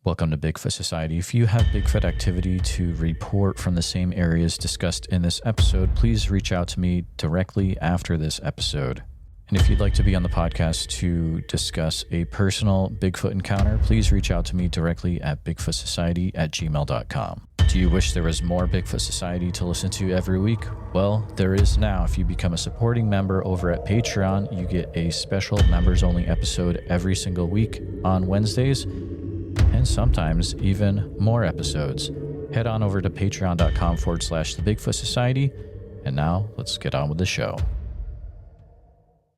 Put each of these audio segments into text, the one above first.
Welcome to Bigfoot Society. If you have Bigfoot activity to report from the same areas discussed in this episode, please reach out to me directly after this episode. And if you'd like to be on the podcast to discuss a personal Bigfoot encounter, please reach out to me directly at bigfootsociety@gmail.com. Do you wish there was more Bigfoot Society to listen to every week? Well, there is now. If you become a supporting member over at Patreon, you get a special members-only episode every single week on Wednesdays, and sometimes even more episodes. Head on over to patreon.com/The Bigfoot Society. And now let's get on with the show.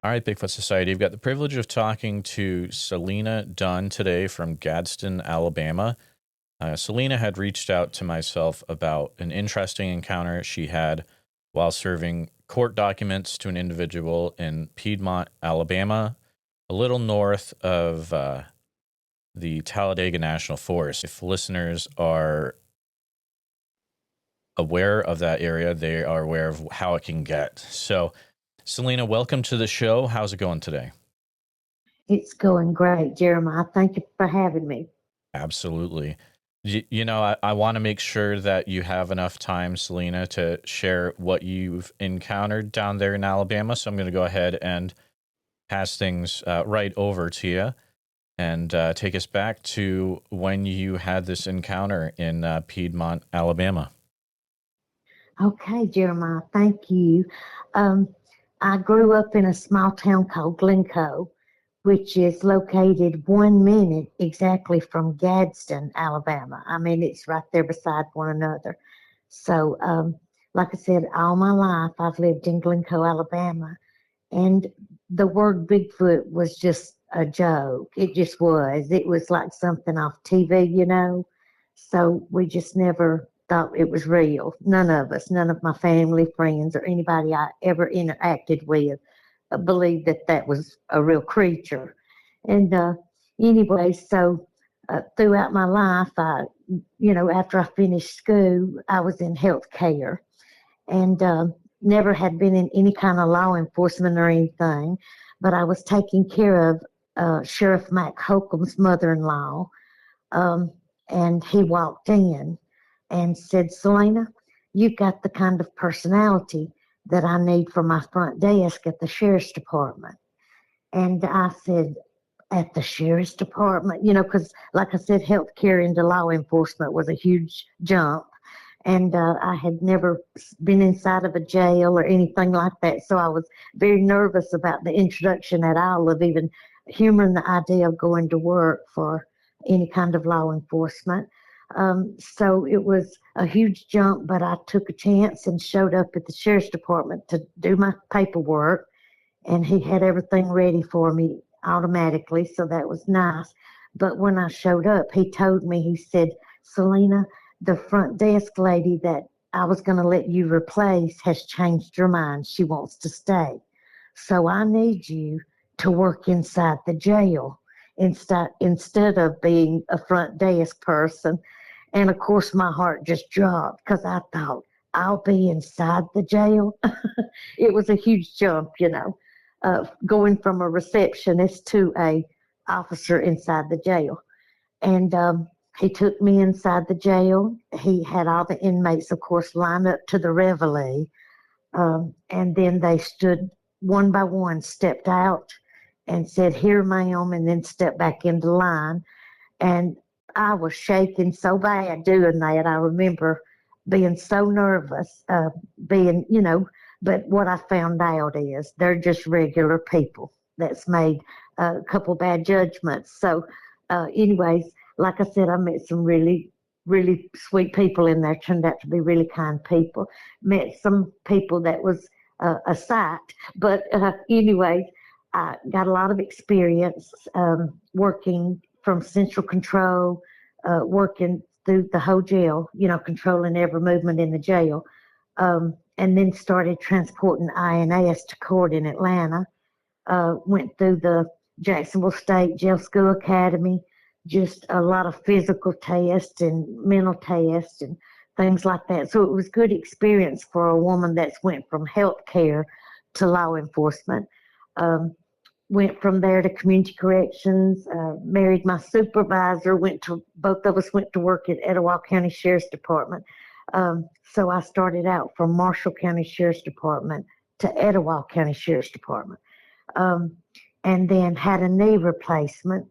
All right, Bigfoot Society, I've got the privilege of talking to Celena Dunn today from Gadsden, Alabama. Selena had reached out to myself about an interesting encounter she had while serving court documents to an individual in Piedmont, Alabama, a little north of the Talladega National Forest. If listeners are aware of that area, they are aware of how it can get. So, Selena, welcome to the show. How's it going today? It's going great, Jeremiah. Thank you for having me. Absolutely. I want to make sure that you have enough time, Selena, to share what you've encountered down there in Alabama. So I'm going to go ahead and pass things right over to you and take us back to when you had this encounter in Piedmont, Alabama. Okay, Jeremiah, thank you. I grew up in a small town called Glencoe, which is located 1 minute exactly from Gadsden, Alabama. I mean, it's right there beside one another. So, like I said, all my life I've lived in Glencoe, Alabama, and the word Bigfoot was just a joke. It just was. It was like something off TV, So we just never thought it was real. None of us, none of my family, friends, or anybody I ever interacted with believed that that was a real creature. And anyway, so throughout my life, after I finished school, I was in healthcare and never had been in any kind of law enforcement or anything, but I was taking care of Sheriff Mac Holcomb's mother-in-law, and he walked in and said, "Selena, you've got the kind of personality that I need for my front desk at the sheriff's department." And I said, "At the sheriff's department?" Because like I said, healthcare into law enforcement was a huge jump. And I had never been inside of a jail or anything like that. So I was very nervous about the introduction at all of even humoring the idea of going to work for any kind of law enforcement. So it was a huge jump, but I took a chance and showed up at the sheriff's department to do my paperwork. And he had everything ready for me automatically, so that was nice. But when I showed up, he told me, he said, "Selena, the front desk lady that I was going to let you replace has changed her mind. She wants to stay. So I need you to work inside the jail instead of being a front desk person." And of course, my heart just dropped because I thought, I'll be inside the jail. It was a huge jump, going from a receptionist to a officer inside the jail. And he took me inside the jail. He had all the inmates, of course, line up to the reveille. And then they stood one by one, stepped out and said, "Here, ma'am," and then stepped back into line. And I was shaking so bad doing that. I remember being so nervous, but what I found out is they're just regular people that's made a couple bad judgments. So anyways, like I said, I met some really, really sweet people in there, turned out to be really kind people. Met some people that was a sight, but anyways, I got a lot of experience working from central control, working through the whole jail, controlling every movement in the jail, and then started transporting INS to court in Atlanta. Went through the Jacksonville State Jail School Academy, just a lot of physical tests and mental tests and things like that. So it was good experience for a woman that's went from healthcare to law enforcement. went from there to community corrections, married my supervisor, both of us went to work at Etowah County Sheriff's Department. So I started out from Marshall County Sheriff's Department to Etowah County Sheriff's Department. And then had a knee replacement.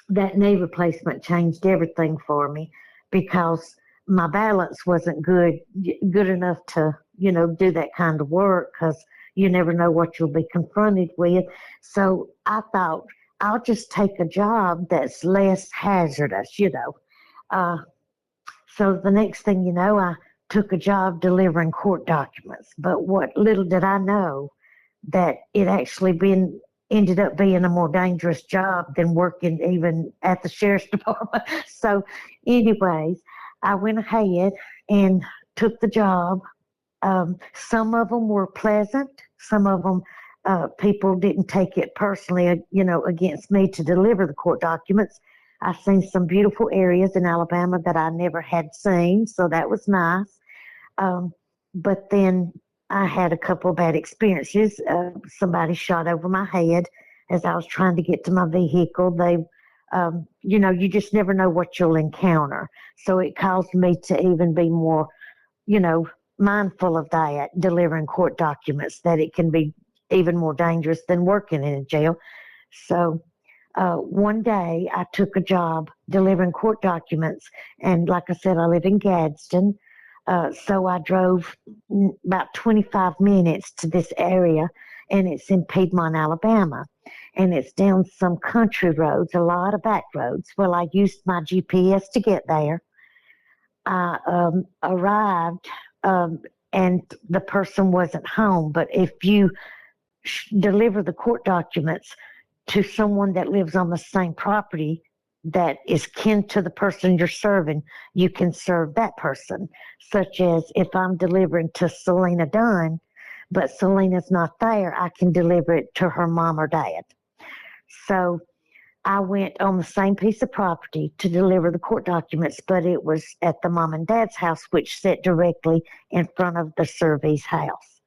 That knee replacement changed everything for me because my balance wasn't good enough to, do that kind of work, because you never know what you'll be confronted with. So I thought, I'll just take a job that's less hazardous. So the next thing you know, I took a job delivering court documents. But what little did I know that it actually ended up being a more dangerous job than working even at the sheriff's department. So anyways, I went ahead and took the job. Some of them were pleasant. Some of them, people didn't take it personally, against me to deliver the court documents. I've seen some beautiful areas in Alabama that I never had seen, so that was nice. But then I had a couple of bad experiences. Somebody shot over my head as I was trying to get to my vehicle. You just never know what you'll encounter. So it caused me to even be more, mindful of that, delivering court documents, that it can be even more dangerous than working in a jail. So one day I took a job delivering court documents, and like I said, I live in Gadsden. So I drove about 25 minutes to this area, and it's in Piedmont, Alabama. And it's down some country roads, a lot of back roads. Well, I used my GPS to get there. I arrived, and the person wasn't home. But if you deliver the court documents to someone that lives on the same property that is kin to the person you're serving, you can serve that person. Such as if I'm delivering to Celena Dunn, but Selena's not there, I can deliver it to her mom or dad. So I went on the same piece of property to deliver the court documents, but it was at the mom and dad's house, which sat directly in front of the servee's house.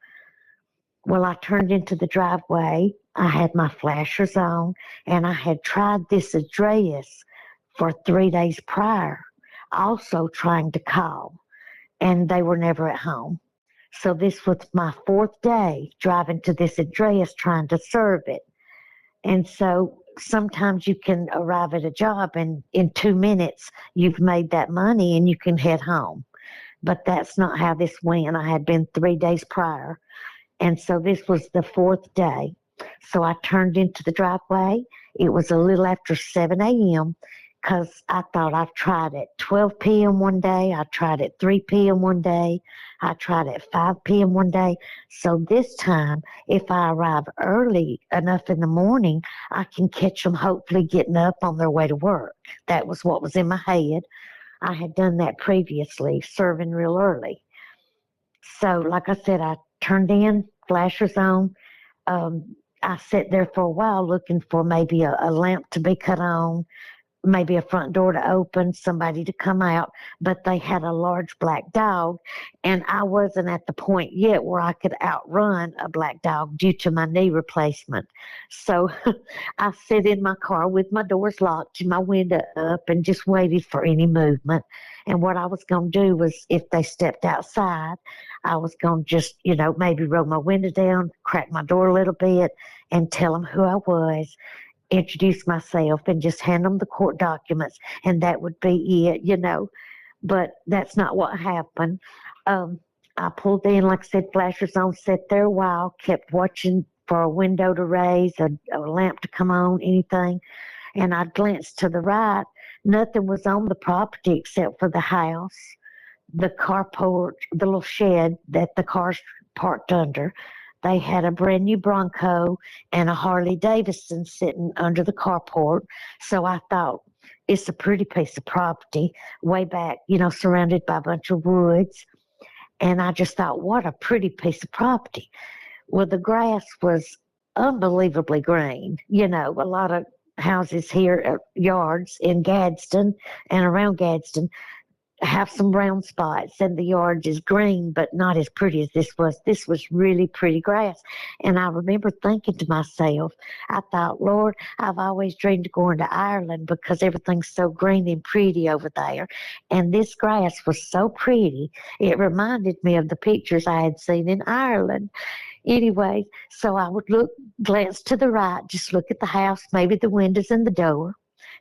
Well, I turned into the driveway. I had my flashers on, and I had tried this address for 3 days prior, also trying to call, and they were never at home. So this was my 4th day driving to this address trying to serve it. And so sometimes you can arrive at a job and in 2 minutes you've made that money and you can head home. But that's not how this went. I had been 3 days prior. And so this was the 4th day. So I turned into the driveway. It was a little after 7 a.m. because I thought I've tried at 12 p.m. one day. I tried at 3 p.m. one day. I tried at 5 p.m. one day. So this time, if I arrive early enough in the morning, I can catch them hopefully getting up on their way to work. That was what was in my head. I had done that previously, serving real early. So like I said, I turned in, flashers on. I sat there for a while looking for maybe a lamp to be cut on, maybe a front door to open, somebody to come out, but they had a large black dog, and I wasn't at the point yet where I could outrun a black dog due to my knee replacement. So I sat in my car with my doors locked and my window up and just waited for any movement. And what I was going to do was, if they stepped outside, I was going to just, maybe roll my window down, crack my door a little bit, and tell them who I was, introduce myself, and just hand them the court documents, and that would be it, But that's not what happened. I pulled in, like I said, flashers on, sat there a while, kept watching for a window to raise, a lamp to come on, anything. And I glanced to the right. Nothing was on the property except for the house, the carport, the little shed that the car's parked under. They had a brand new Bronco and a Harley Davidson sitting under the carport. So I thought, it's a pretty piece of property way back, surrounded by a bunch of woods. And I just thought, what a pretty piece of property. Well, the grass was unbelievably green. A lot of houses here, yards in Gadsden and around Gadsden, have some brown spots, and the yard is green, but not as pretty as this was. This was really pretty grass. And I remember thinking to myself, I thought, Lord, I've always dreamed of going to Ireland because everything's so green and pretty over there. And this grass was so pretty. It reminded me of the pictures I had seen in Ireland. Anyway, so I would glance to the right, just look at the house, maybe the windows and the door,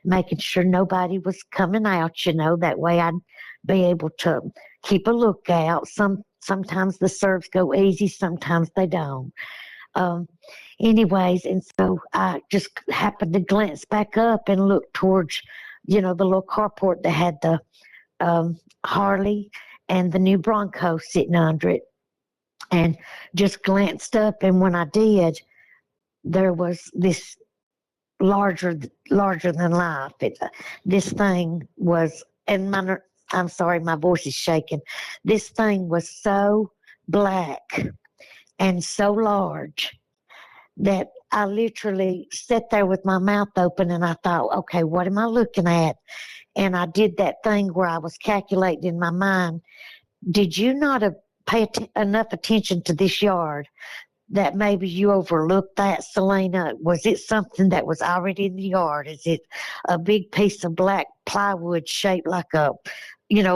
making sure nobody was coming out, that way I'd be able to keep a lookout. Sometimes the serves go easy, sometimes they don't. Anyways, and so I just happened to glance back up and look towards, the little carport that had the Harley and the new Bronco sitting under it, and just glanced up. And when I did, there was this larger than life. This thing was, and I'm sorry, my voice is shaking. This thing was so black and so large that I literally sat there with my mouth open, and I thought, okay, what am I looking at? And I did that thing where I was calculating in my mind, did you not pay enough attention to this yard that maybe you overlooked that, Selena? Was it something that was already in the yard? Is it a big piece of black plywood shaped like a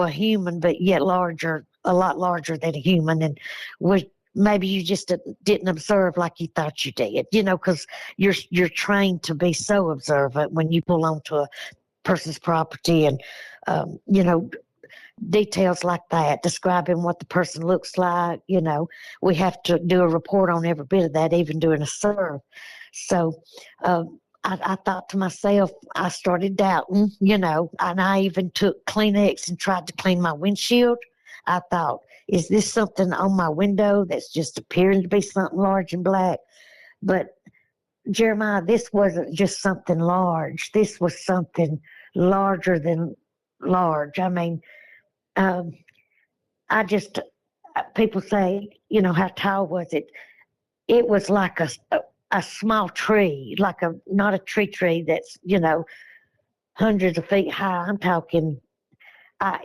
human, but yet larger, a lot larger than a human? And maybe you just didn't observe like you thought you did, because you're trained to be so observant when you pull onto a person's property, and details like that, describing what the person looks like. We have to do a report on every bit of that, even doing a serve. So I thought to myself, I started doubting, and I even took Kleenex and tried to clean my windshield. I thought, is this something on my window that's just appearing to be something large and black? But Jeremiah, this wasn't just something large. This was something larger than large. I mean, people say, how tall was it? It was like a small tree, not a tree that's, hundreds of feet high. I'm talking,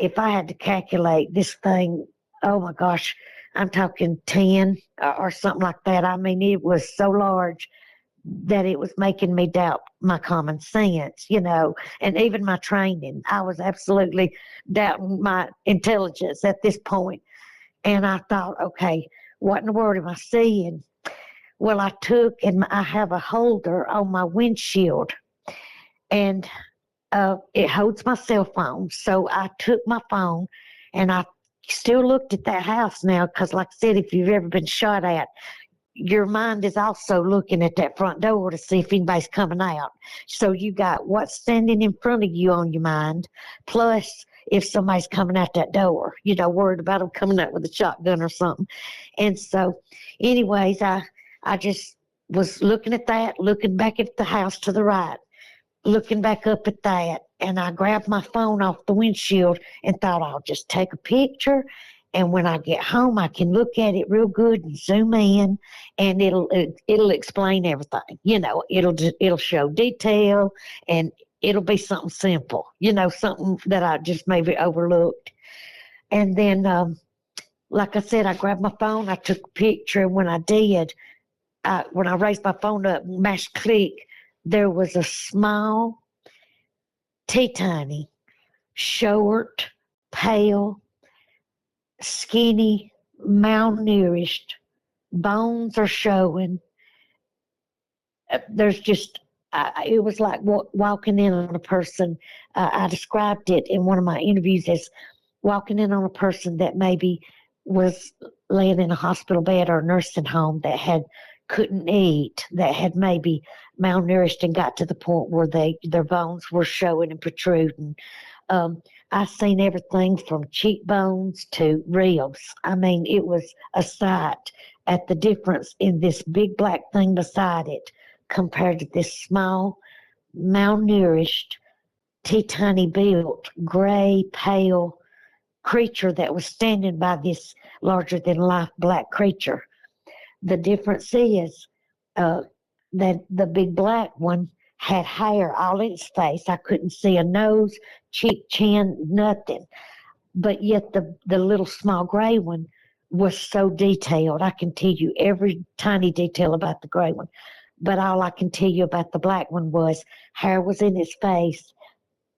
if I had to calculate this thing, oh my gosh, I'm talking 10 or something like that. I mean, it was so large that it was making me doubt my common sense, and even my training. I was absolutely doubting my intelligence at this point. And I thought, okay, what in the world am I seeing? Well, I have a holder on my windshield, and it holds my cell phone. So I took my phone, and I still looked at that house now, because like I said, if you've ever been shot at, your mind is also looking at that front door to see if anybody's coming out. So you got what's standing in front of you on your mind, plus if somebody's coming out that door, worried about them coming out with a shotgun or something. And so anyways, I just was looking at that, looking back at the house to the right, looking back up at that, and I grabbed my phone off the windshield and thought, I'll just take a picture, and when I get home, I can look at it real good and zoom in, and it'll explain everything. It'll show detail, and it'll be something simple. Something that I just maybe overlooked. And then, like I said, I grabbed my phone, I took a picture, and when I did, when I raised my phone up, mashed click, there was a small, teeny, short, pale, skinny, malnourished, bones are showing. There's just, it was like walking in on a person. I described it in one of my interviews as walking in on a person that maybe was laying in a hospital bed or a nursing home that couldn't eat, that had maybe malnourished and got to the point where their bones were showing and protruding. I've seen everything from cheekbones to ribs. I mean, it was a sight at the difference in this big black thing beside it compared to this small, malnourished, teeny built, gray, pale creature that was standing by this larger than life black creature. The difference is that the big black one had hair all in its face. I couldn't see a nose, cheek, chin, nothing. but yet the little small gray one was so detailed. I can tell you every tiny detail about the gray one. But all I can tell you about the black one was hair was in its face,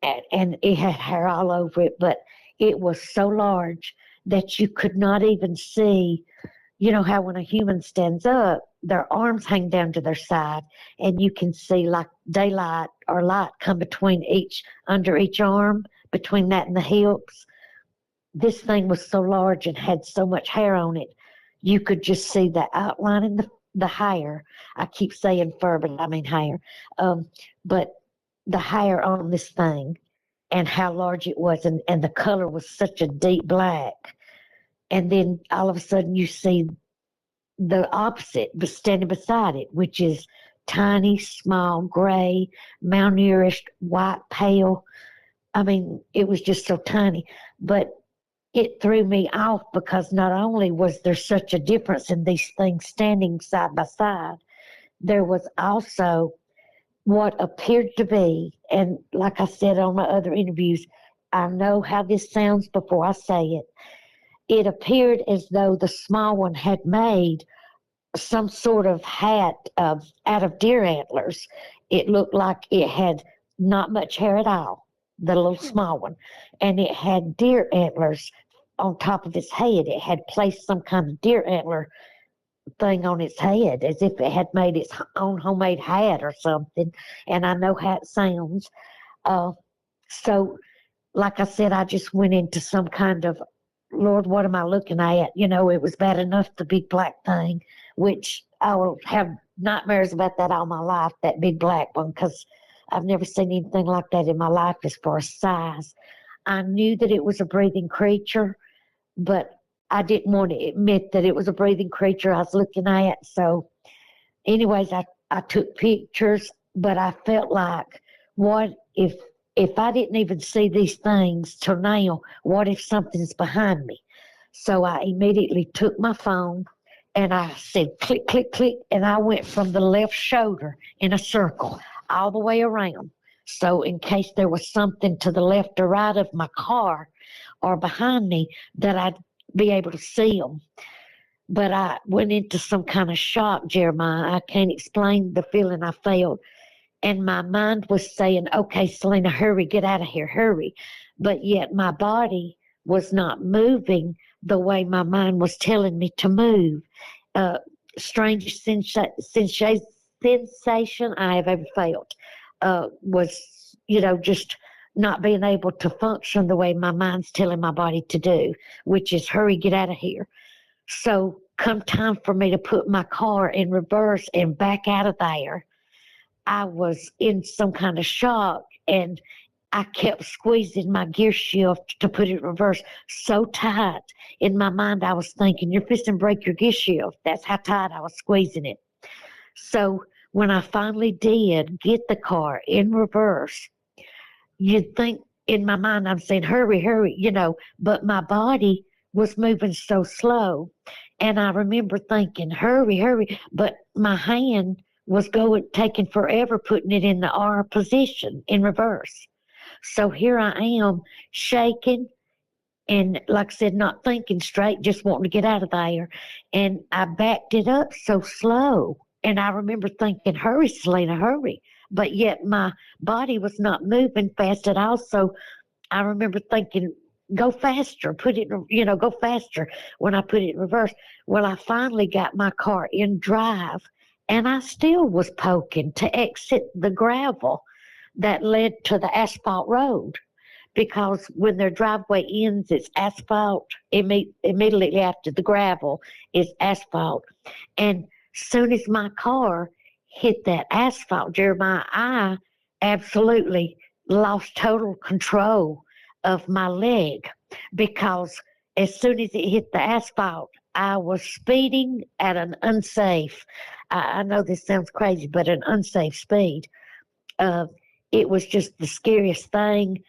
and it had hair all over it, but it was so large that you could not even see. You know how when a human stands up, their arms hang down to their side, and you can see like daylight or light come under each arm, between that and the hips. This thing was so large and had so much hair on it, you could just see the outline in the hair. I keep saying fur, but I mean hair. But the hair on this thing and how large it was, and the color was such a deep black. And then all of a sudden you see the opposite, but standing beside it, which is tiny, small, gray, malnourished, white, pale. I mean, it was just so tiny. But it threw me off because not only was there such a difference in these things standing side by side, there was also what appeared to be, and like I said on my other interviews, I know how this sounds before I say it. It appeared as though the small one had made some sort of hat out of deer antlers. It looked like it had not much hair at all, the little small one, and it had deer antlers on top of its head. It had placed some kind of deer antler thing on its head, as if it had made its own homemade hat or something. And I know how it sounds. So, like I said, I just went into some kind of, Lord, what am I looking at? You know, it was bad enough, the big black thing, which I will have nightmares about that all my life, that big black one, because I've never seen anything like that in my life as far as size. I knew that it was a breathing creature, but I didn't want to admit that it was a breathing creature I was looking at. So anyways, I took pictures, but I felt like, what if I didn't even see these things till now, what if something's behind me? So I immediately took my phone and I said, click, click, click, and I went from the left shoulder in a circle all the way around. So in case there was something to the left or right of my car or behind me, that I'd be able to see them. But I went into some kind of shock, Jeremiah. I can't explain the feeling I felt. And my mind was saying, okay, Selena, hurry, get out of here, hurry. But yet my body was not moving the way my mind was telling me to move. Strange sensation I have ever felt was, just not being able to function the way my mind's telling my body to do, which is hurry, get out of here. So come time for me to put my car in reverse and back out of there, I was in some kind of shock, and I kept squeezing my gear shift to put it in reverse so tight. In my mind, I was thinking, you're fixing to break your gear shift. That's how tight I was squeezing it. So when I finally did get the car in reverse, you'd think in my mind I'm saying, hurry, hurry, but my body was moving so slow. And I remember thinking, hurry, hurry, but my hand was taking forever putting it in the R position in reverse. So here I am shaking and, like I said, not thinking straight, just wanting to get out of there. And I backed it up so slow. And I remember thinking, hurry, Selena, hurry. But yet my body was not moving fast at all. So I remember thinking, go faster, go faster when I put it in reverse. Well, I finally got my car in drive, and I still was poking to exit the gravel that led to the asphalt road, because when their driveway ends, it's asphalt. Immediately after the gravel is asphalt. And soon as my car hit that asphalt, Jeremiah, I absolutely lost total control of my leg, because as soon as it hit the asphalt, I was speeding at an unsafe, I know this sounds crazy, but an unsafe speed. It was just the scariest thing,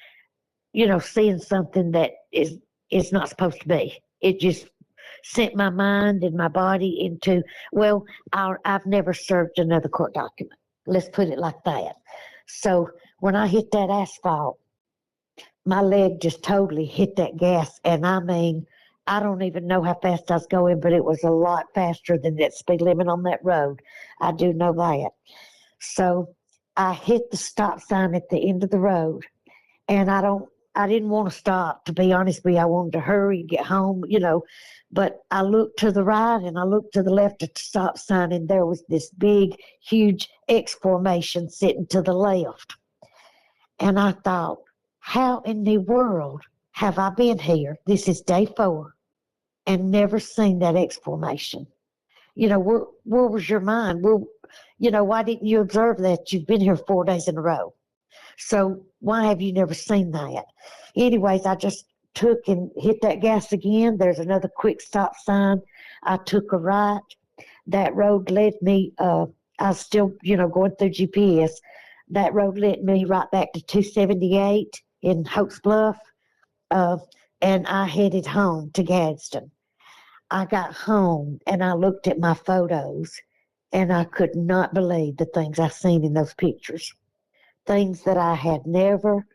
seeing something that is not supposed to be. It just sent my mind and my body into, well, I've never served another court document. Let's put it like that. So when I hit that asphalt, my leg just totally hit that gas. And I mean, I don't even know how fast I was going, but it was a lot faster than that speed limit on that road. I do know that. So I hit the stop sign at the end of the road, and I didn't want to stop, to be honest with you. I wanted to hurry and get home, but I looked to the right and I looked to the left at the stop sign, and there was this big, huge X formation sitting to the left. And I thought, how in the world have I been here? This is day 4 and never seen that X formation. Where was your mind? Why didn't you observe that? You've been here 4 days in a row. So why have you never seen that? Anyways, I just took and hit that gas again. There's another quick stop sign. I took a right. That road led me, I was still, going through GPS. That road led me right back to 278 in Hopes Bluff, and I headed home to Gadsden. I got home and I looked at my photos, and I could not believe the things I seen in those pictures. Things that I had never,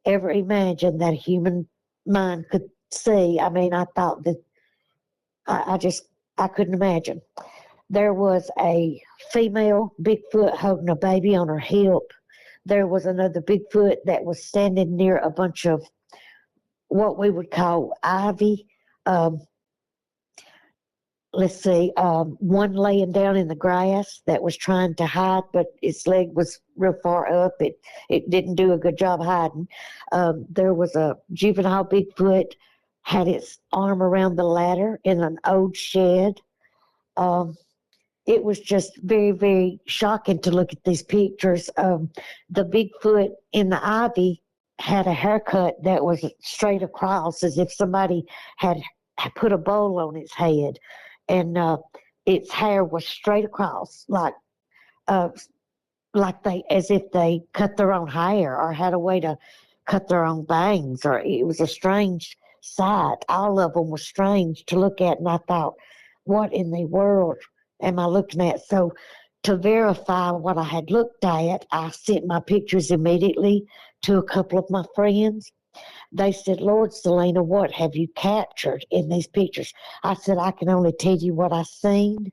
ever imagined that a human mind could see. I mean, I thought that I couldn't imagine. There was a female Bigfoot holding a baby on her hip. There was another Bigfoot that was standing near a bunch of what we would call ivy. Um, let's see, one laying down in the grass that was trying to hide, but its leg was real far up. It didn't do a good job hiding. There was a juvenile Bigfoot, had its arm around the ladder in an old shed. Um, it was just very, very shocking to look at these pictures. The Bigfoot in the ivy had a haircut that was straight across, as if somebody had put a bowl on its head, and its hair was straight across, uh, like they, as if they cut their own hair or had a way to cut their own bangs. Or it was a strange sight. All of them were strange to look at, and I thought, what in the world am I looking at? So to verify what I had looked at, I sent my pictures immediately to a couple of my friends. They said, Lord, Selena, what have you captured in these pictures? I said, I can only tell you what I seen.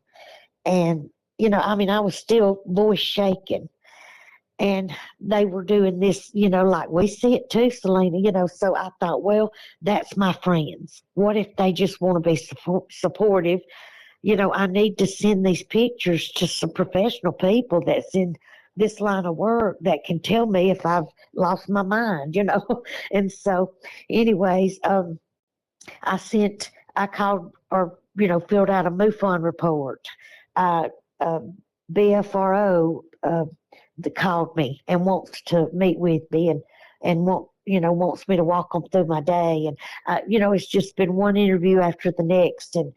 And, I was still voice shaking. And they were doing this, like we see it too, Selena, so I thought, well, that's my friends. What if they just want to be supportive? I need to send these pictures to some professional people that's in this line of work that can tell me if I've lost my mind. And so, anyways, I called or, filled out a MUFON report. Uh, uh, BFRO that called me and wants to meet with me and wants me to walk them through my day. And, it's just been one interview after the next. And,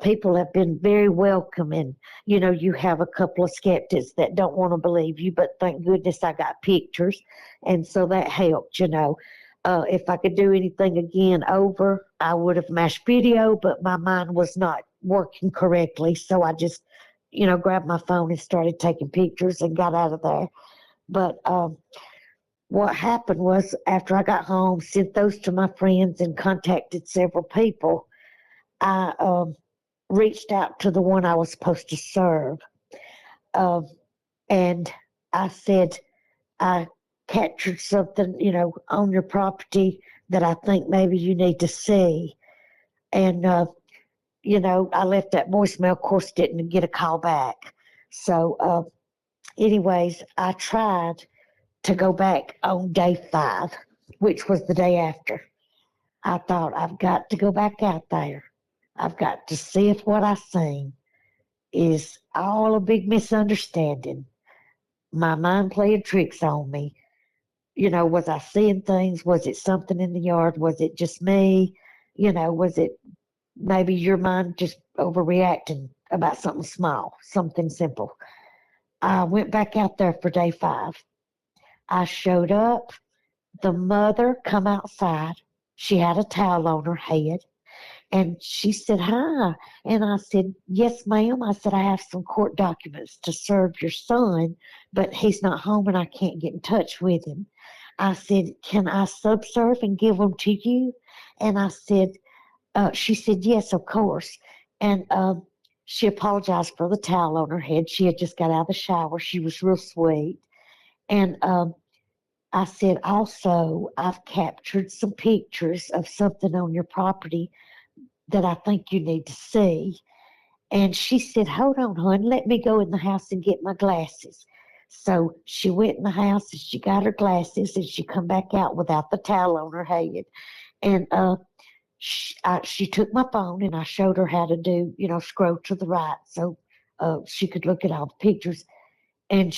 people have been very welcoming. You have a couple of skeptics that don't want to believe you, but thank goodness I got pictures. And so that helped. If I could do anything again over, I would have mashed video, but my mind was not working correctly. So I just, grabbed my phone and started taking pictures and got out of there. But what happened was, after I got home, sent those to my friends and contacted several people, I reached out to the one I was supposed to serve. And I said, I captured something, on your property that I think maybe you need to see. And, I left that voicemail, of course, didn't get a call back. So, anyways, I tried to go back on day 5, which was the day after. I thought, I've got to go back out there. I've got to see if what I seen is all a big misunderstanding. My mind playing tricks on me. Was I seeing things? Was it something in the yard? Was it just me? Was it maybe your mind just overreacting about something small, something simple? I went back out there for day 5. I showed up. The mother come outside. She had a towel on her head. And she said, hi. And I said, yes, ma'am. I said, I have some court documents to serve your son, but he's not home and I can't get in touch with him. I said, can I subserve and give them to you? And I said, she said, yes, of course. And she apologized for the towel on her head. She had just got out of the shower. She was real sweet. And I said, also, I've captured some pictures of something on your property that I think you need to see. And she said, hold on, hon, let me go in the house and get my glasses. So she went in the house and she got her glasses and she come back out without the towel on her head. And she took my phone and I showed her how to do, scroll to the right so she could look at all the pictures. And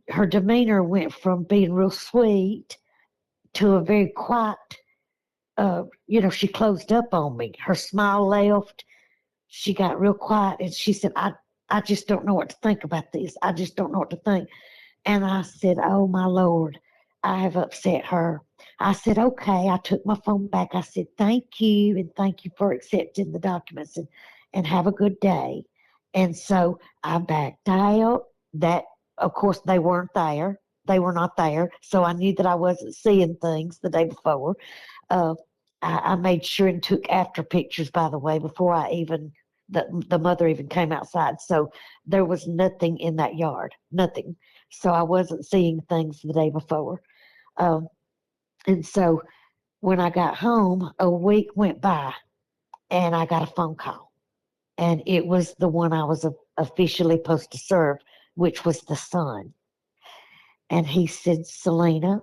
her demeanor went from being real sweet to a very quiet, she closed up on me. Her smile left. She got real quiet and she said, I just don't know what to think about this. I just don't know what to think. And I said, oh my Lord, I have upset her. I said, okay. I took my phone back. I said, thank you. And thank you for accepting the documents and have a good day. And so I backed out. That, of course, they weren't there. They were not there. So I knew that I wasn't seeing things the day before. Uh, I made sure and took after pictures, by the way, before the mother even came outside. So there was nothing in that yard, nothing. So I wasn't seeing things the day before. And so when I got home, a week went by and I got a phone call. And it was the one I was officially supposed to serve, which was the son. And he said, Selena,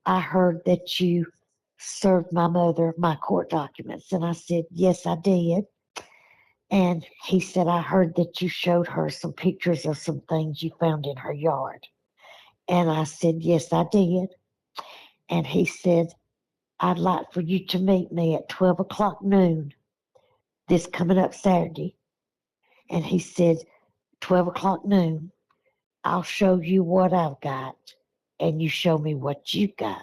I heard that you served my mother my court documents. And I said, yes, I did. And he said, I heard that you showed her some pictures of some things you found in her yard. And I said, yes, I did. And he said, I'd like for you to meet me at 12 o'clock noon this coming up Saturday. And he said, 12 o'clock noon, I'll show you what I've got, and you show me what you've got.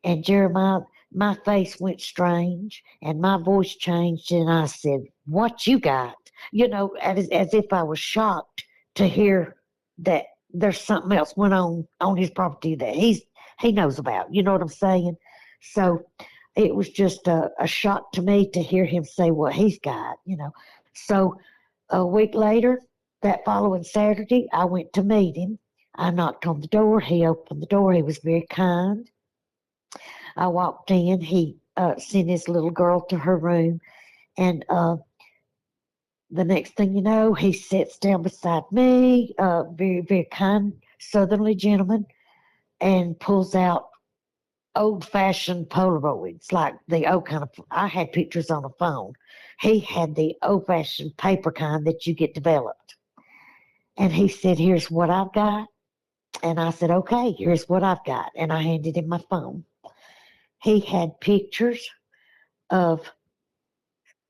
And Jeremiah, my face went strange, and my voice changed, and I said, what you got? As if I was shocked to hear that there's something else went on his property that he knows about. You know what I'm saying? So it was just a shock to me to hear him say what he's got. So a week later, that following Saturday, I went to meet him. I knocked on the door. He opened the door. He was very kind. I walked in. He sent his little girl to her room. And the next thing you know, he sits down beside me, very, very kind, southerly gentleman, and pulls out old-fashioned Polaroids, like the old kind of. I had pictures on a phone. He had the old-fashioned paper kind that you get developed. And he said, here's what I've got. And I said, okay, here's what I've got. And I handed him my phone. He had pictures of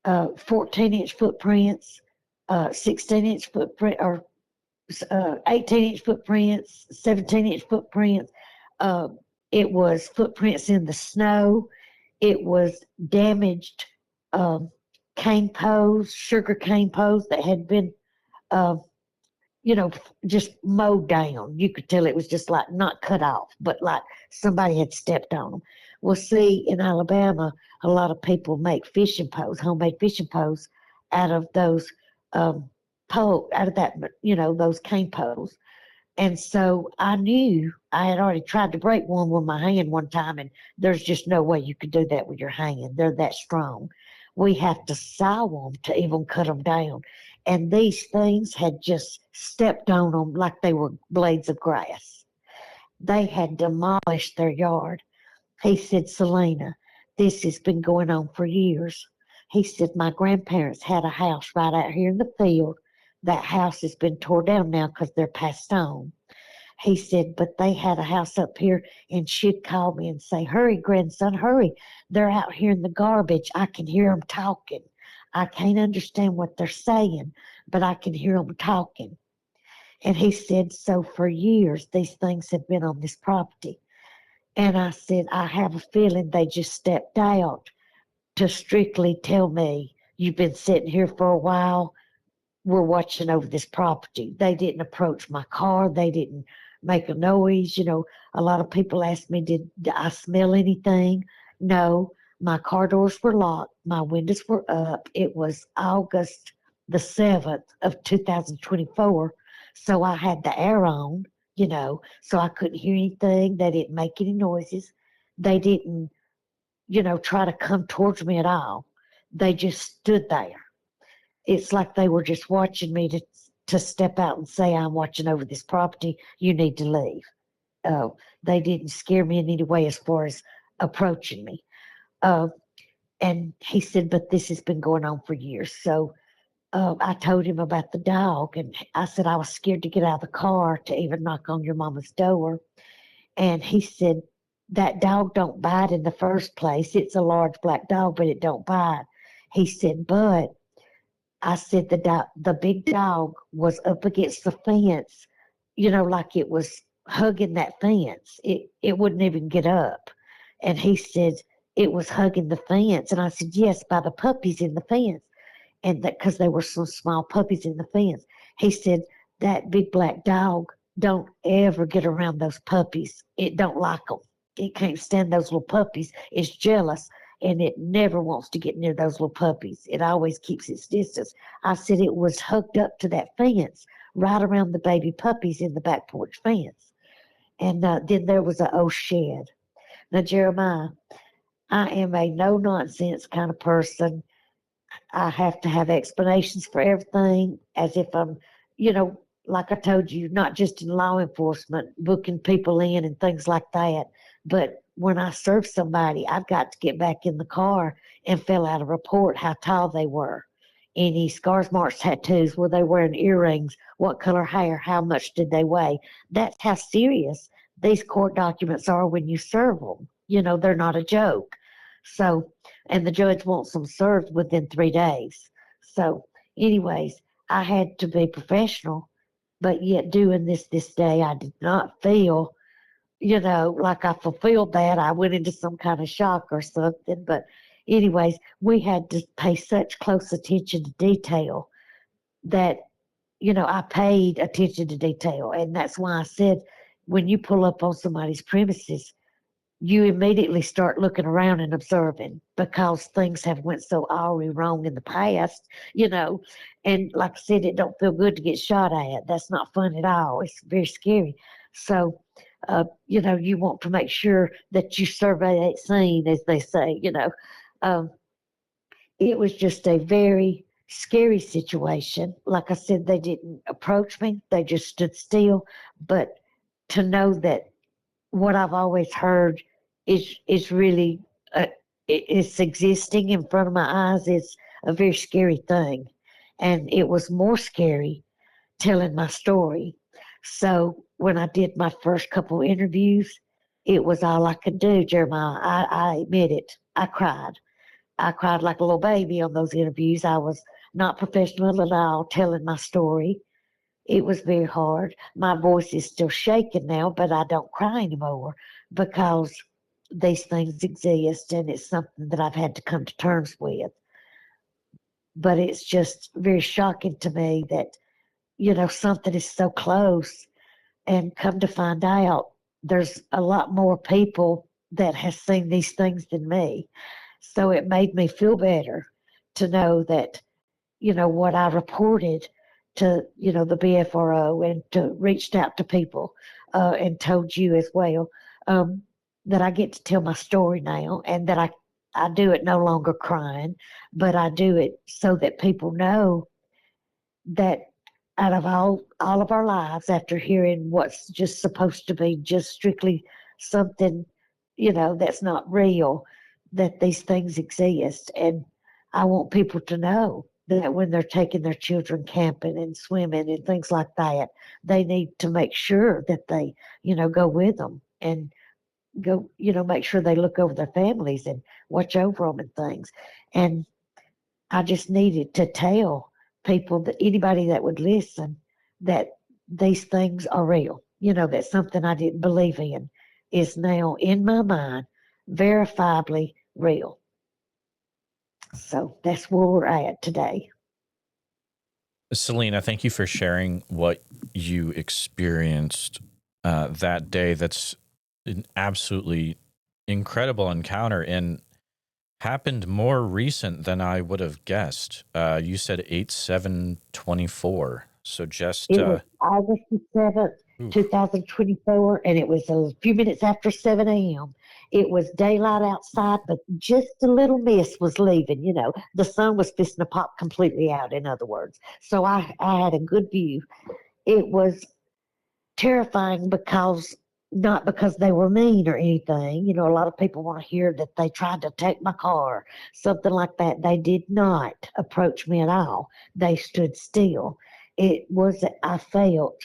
14-inch footprints, 16-inch footprint, or 18-inch footprints, 17-inch footprints. It was footprints in the snow. It was damaged cane poles, sugar cane poles that had been, just mowed down. You could tell it was just like not cut off, but like somebody had stepped on them. Well, see, in Alabama, a lot of people make fishing poles, homemade fishing poles, out of those out of that, those cane poles. And so I knew I had already tried to break one with my hand one time, and there's just no way you could do that with your hand. They're that strong. We have to saw them to even cut them down. And these things had just stepped on them like they were blades of grass. They had demolished their yard. He said, Selena, this has been going on for years. He said, my grandparents had a house right out here in the field. That house has been tore down now because they're passed on. He said, but they had a house up here, and she'd call me and say, hurry, grandson, hurry. They're out here in the garbage. I can hear them talking. I can't understand what they're saying, but I can hear them talking. And he said, so for years, these things have been on this property. And I said, I have a feeling they just stepped out to strictly tell me, you've been sitting here for a while. We're watching over this property. They didn't approach my car. They didn't make a noise. A lot of people ask me, did I smell anything? No, my car doors were locked. My windows were up. It was August the 7th of 2024. So I had the air on, so I couldn't hear anything. They didn't make any noises. They didn't, try to come towards me at all. They just stood there. It's like they were just watching me to step out and say, I'm watching over this property. You need to leave. Uh, they didn't scare me in any way as far as approaching me. Uh, and he said, but this has been going on for years. So I told him about the dog, and I said I was scared to get out of the car to even knock on your mama's door. And he said, that dog don't bite in the first place. It's a large black dog, but it don't bite. He said, but I said the big dog was up against the fence, like it was hugging that fence. It wouldn't even get up. And he said it was hugging the fence. And I said, yes, by the puppies in the fence. And that because there were some small puppies in the fence. He said that big black dog don't ever get around those puppies. It don't like them. It can't stand those little puppies. It's jealous, and it never wants to get near those little puppies. It always keeps its distance. I said it was hugged up to that fence right around the baby puppies in the back porch fence. And then there was an old shed. Now, Jeremiah, I am a no nonsense kind of person. I have to have explanations for everything, as if I'm, like I told you, not just in law enforcement, booking people in and things like that. But when I serve somebody, I've got to get back in the car and fill out a report how tall they were. Any scars, marks, tattoos, were they wearing earrings, what color hair, how much did they weigh? That's how serious these court documents are when you serve them. They're not a joke. So, and the judge wants them served within 3 days. So, anyways, I had to be professional, but yet doing this day, I did not feel, like I fulfilled that. I went into some kind of shock or something. But, anyways, we had to pay such close attention to detail that, I paid attention to detail. And that's why I said, when you pull up on somebody's premises, you immediately start looking around and observing, because things have went so already wrong in the past, and like I said, it don't feel good to get shot at. That's not fun at all. It's very scary. So, you want to make sure that you survey that scene, as they say. um, it was just a very scary situation. Like I said, they didn't approach me. They just stood still. But to know that what I've always heard is really it's existing in front of my eyes. It's a very scary thing, and it was more scary telling my story. So when I did my first couple interviews, it was all I could do, Jeremiah. I admit it. I cried. I cried like a little baby on those interviews. I was not professional at all telling my story. It was very hard. My voice is still shaking now, but I don't cry anymore because these things exist, and it's something that I've had to come to terms with. But it's just very shocking to me that, something is so close, and come to find out there's a lot more people that has seen these things than me. So it made me feel better to know that, what I reported to, the BFRO, and to reached out to people and told you as well, that I get to tell my story now, and that I do it no longer crying, but I do it so that people know that out of all of our lives, after hearing what's just supposed to be just strictly something, that's not real, that these things exist. And I want people to know that when they're taking their children camping and swimming and things like that, they need to make sure that they, go with them, and go, make sure they look over their families and watch over them and things. And I just needed to tell people, that anybody that would listen, that these things are real. That something I didn't believe in is now in my mind verifiably real. So that's where we're at today. Selena, thank you for sharing what you experienced. that day. That's an absolutely incredible encounter and happened more recent than I would have guessed. You said 8/7/24. So just It was August the 7th, oof. 2024, and it was a few minutes after 7 a.m. It was daylight outside, but just a little mist was leaving. The sun was fixing to pop completely out, in other words. So I had a good view. It was terrifying because not because they were mean or anything. A lot of people want to hear that they tried to take my car, something like that. They did not approach me at all. They stood still. It was, I felt,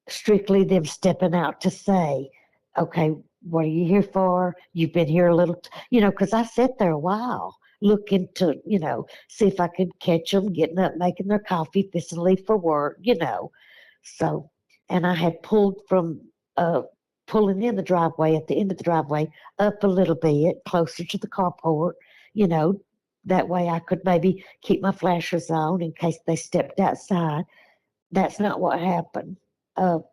strictly them stepping out to say, okay, what are you here for? You've been here a little, because I sat there a while looking to, see if I could catch them getting up, making their coffee, fixing to leave for work. So, and I had pulled from pulling in the driveway at the end of the driveway up a little bit closer to the carport, you know, that way I could maybe keep my flashers on in case they stepped outside. That's not what happened.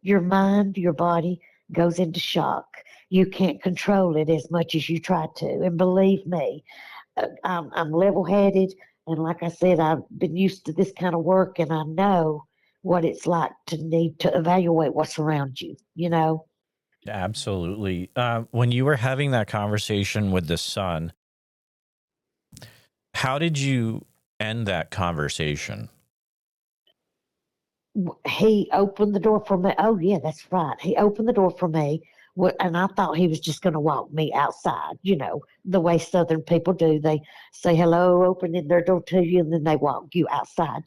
Your mind, your body goes into shock. You can't control it as much as you try to. And believe me, I'm level headed. And like I said, I've been used to this kind of work and I know what it's like to need to evaluate what's around you. Absolutely. When you were having that conversation with the son, how did you end that conversation? He opened the door for me. Oh, yeah, that's right. He opened the door for me. And I thought he was just going to walk me outside, the way Southern people do. They say hello, opening their door to you, and then they walk you outside.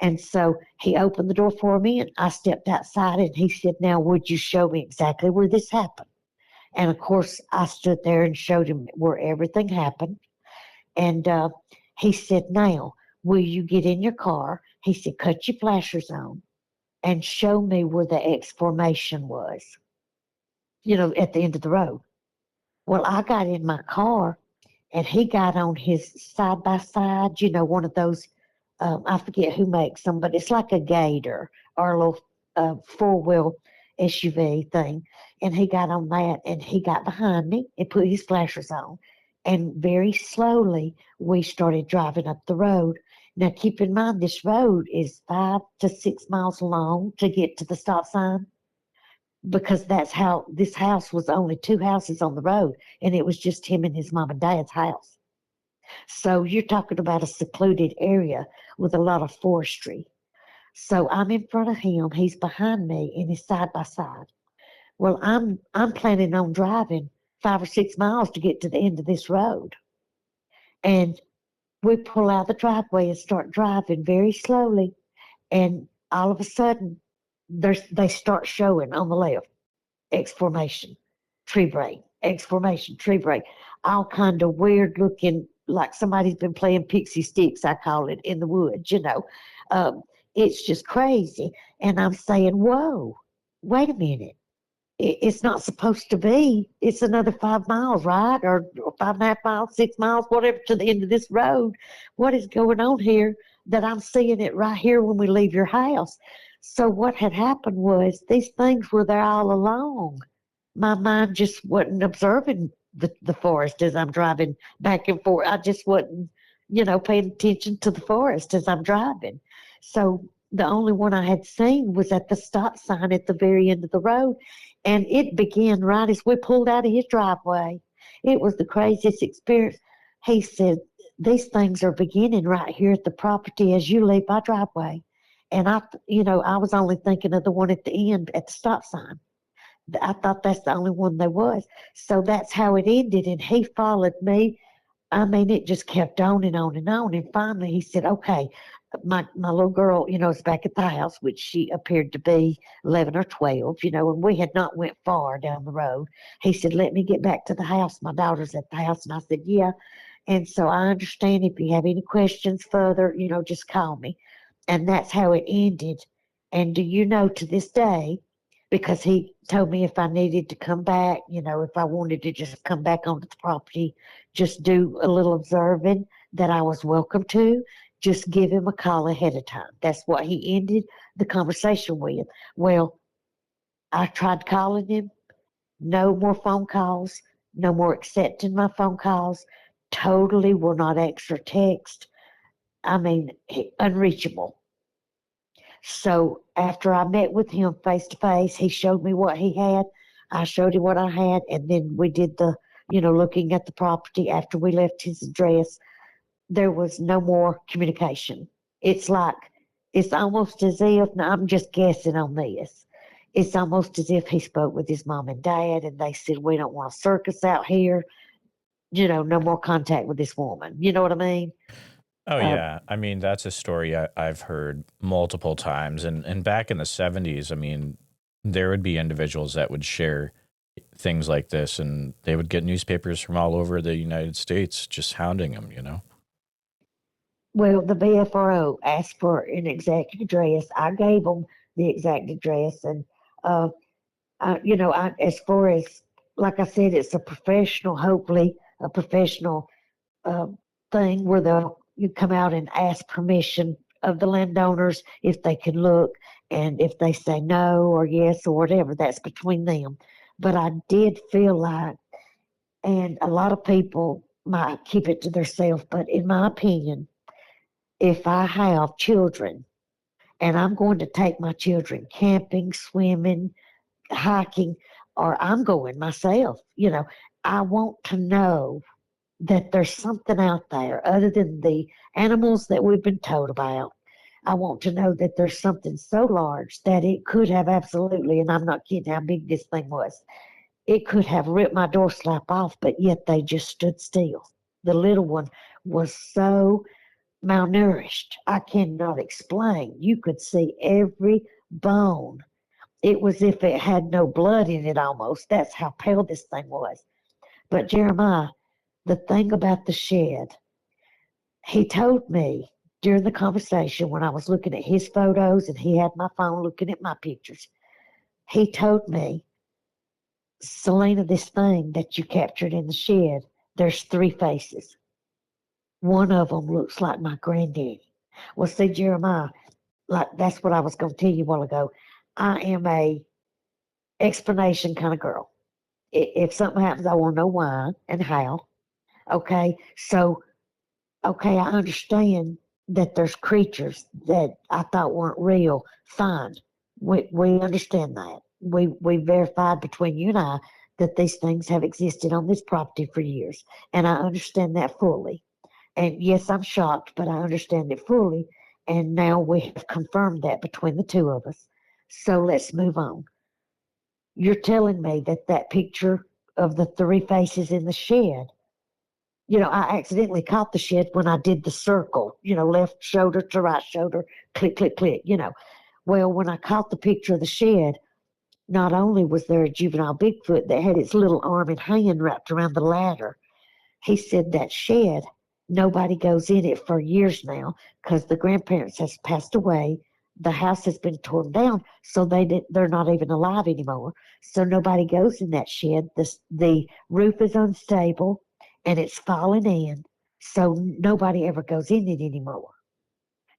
And so he opened the door for me, and I stepped outside, and he said, now, would you show me exactly where this happened? And of course, I stood there and showed him where everything happened. And he said, now, will you get in your car? He said, cut your flashers on and show me where the X formation was, at the end of the road. Well, I got in my car and he got on his side by side, one of those, I forget who makes them, but it's like a Gator or a little four-wheel SUV thing. And he got on that and he got behind me and put his flashers on. And very slowly, we started driving up the road. Now, keep in mind, this road is 5 to 6 miles long to get to the stop sign because that's how this house was only 2 houses on the road, and it was just him and his mom and dad's house. So you're talking about a secluded area with a lot of forestry. So I'm in front of him, he's behind me, and he's side by side. Well, I'm planning on driving 5 or 6 miles to get to the end of this road. And we pull out the driveway and start driving very slowly. And all of a sudden, they start showing on the left, X formation, tree break, X formation, tree break, all kind of weird looking, like somebody's been playing pixie sticks, I call it, in the woods. Um, it's just crazy. And I'm saying, whoa, wait a minute. It's not supposed to be. It's another 5 miles, right? Or 5.5 miles, 6 miles, whatever, to the end of this road. What is going on here that I'm seeing it right here when we leave your house? So what had happened was these things were there all along. My mind just wasn't observing the forest as I'm driving back and forth. I just wasn't, paying attention to the forest as I'm driving. So the only one I had seen was at the stop sign at the very end of the road. And it began right as we pulled out of his driveway. It was the craziest experience. He said, these things are beginning right here at the property as you leave my driveway. And I was only thinking of the one at the end at the stop sign. I thought that's the only one there was. So that's how it ended. And he followed me. I mean, it just kept on and on and on. And finally he said, okay, my little girl, is back at the house, which she appeared to be 11 or 12, and we had not went far down the road. He said, let me get back to the house. My daughter's at the house. And I said, yeah. And so I understand if you have any questions further, just call me. And that's how it ended. And do you know, to this day, because he told me if I needed to come back, if I wanted to just come back onto the property, just do a little observing, that I was welcome to. Just give him a call ahead of time. That's what he ended the conversation with. Well, I tried calling him, no more phone calls, no more accepting my phone calls, totally will not answer text. I mean, unreachable. So after I met with him face to face, he showed me what he had. I showed him what I had, and then we did the, looking at the property after we left his address. There was no more communication. It's like, it's almost as if, now I'm just guessing on this, it's almost as if he spoke with his mom and dad and they said, we don't want a circus out here, no more contact with this woman. You know what I mean? Oh Uh, yeah, I mean that's a story I've heard multiple times, and back in the '70s, I mean, there would be individuals that would share things like this, and they would get newspapers from all over the United States just hounding them. You know. well, the BFRO asked for an exact address. I gave them the exact address, and uh, as far as like I said, it's a professional, hopefully a professional uh, thing where they'll you come out and ask permission of the landowners if they can look, and if they say no or yes or whatever, that's between them. But I did feel like, and a lot of people might keep it to themselves, but in my opinion, if I have children and I'm going to take my children camping, swimming, hiking, or I'm going myself, I want to know that there's something out there other than the animals that we've been told about. I want to know that there's something so large that it could have absolutely, and I'm not kidding how big this thing was, it could have ripped my door slap off, but yet they just stood still. The little one was so malnourished. I cannot explain. You could see every bone. It was if it had no blood in it almost. That's how pale this thing was. But Jeremiah, the thing about the shed, he told me during the conversation when I was looking at his photos and he had my phone looking at my pictures, he told me, Selena, this thing that you captured in the shed, there's three faces. One of them looks like my granddaddy. Well, see, Jeremiah, like that's what I was going to tell you a while ago. I am a explanation kind of girl. If something happens, I want to know why and how. Okay, so okay, I understand that there's creatures that I thought weren't real. Fine, we understand that. We verified between you and I that these things have existed on this property for years, and I understand that fully. And yes, I'm shocked, but I understand it fully. And now we have confirmed that between the two of us. So let's move on. You're telling me that that picture of the three faces in the shed, I accidentally caught the shed when I did the circle, left shoulder to right shoulder, click, click, click, Well, when I caught the picture of the shed, not only was there a juvenile Bigfoot that had its little arm and hand wrapped around the ladder, he said that shed, nobody goes in it for years now because the grandparents has passed away. The house has been torn down, so they're not even alive anymore. So nobody goes in that shed. The roof is unstable and it's falling in, so nobody ever goes in it anymore.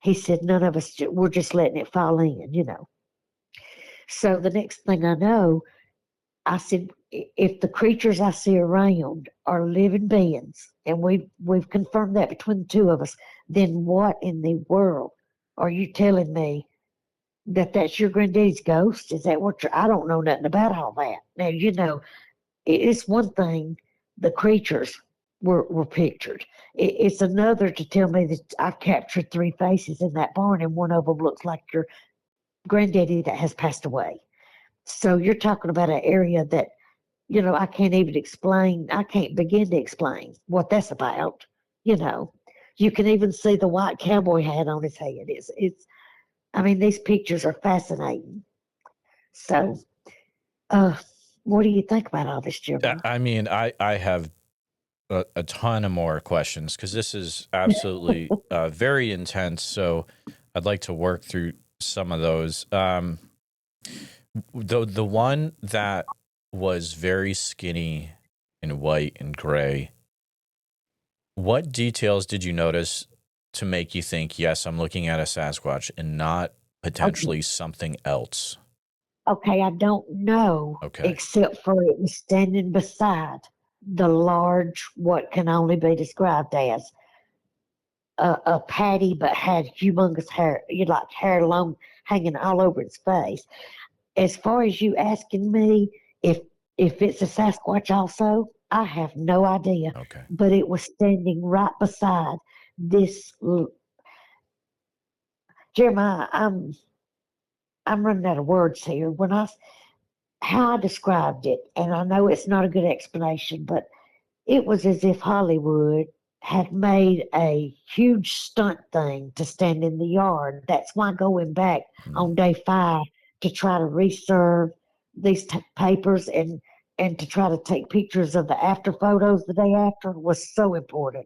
He said none of us. We're just letting it fall in. So the next thing I know, I said, if the creatures I see around are living beings, and we've confirmed that between the two of us, then what in the world are you telling me that that's your granddaddy's ghost? Is that what I don't know nothing about all that. Now, it's one thing the creatures were pictured. It's another to tell me that I captured three faces in that barn and one of them looks like your granddaddy that has passed away. So you're talking about an area that I can't even explain. I can't begin to explain what that's about. You know, you can even see the white cowboy hat on his head. I mean, these pictures are fascinating. So, uh, what do you think about all this, Jeremiah? I mean, I have a ton of more questions because this is absolutely very intense. So I'd like to work through some of those. The one that was very skinny and white and gray, what details did you notice to make you think, yes, I'm looking at a Sasquatch and not Okay. potentially something else? Okay, I don't know, Okay. except for it was standing beside the large, what can only be described as a patty, but had humongous hair, you like hair long hanging all over its face. As far as you asking me if it's a Sasquatch also, I have no idea. Okay. But it was standing right beside this Jeremiah. I'm running out of words here. How I described it, and I know it's not a good explanation, but it was as if Hollywood had made a huge stunt thing to stand in the yard. That's why going back on day 5 to try to reserve these papers and to try to take pictures of the after photos the day after was so important.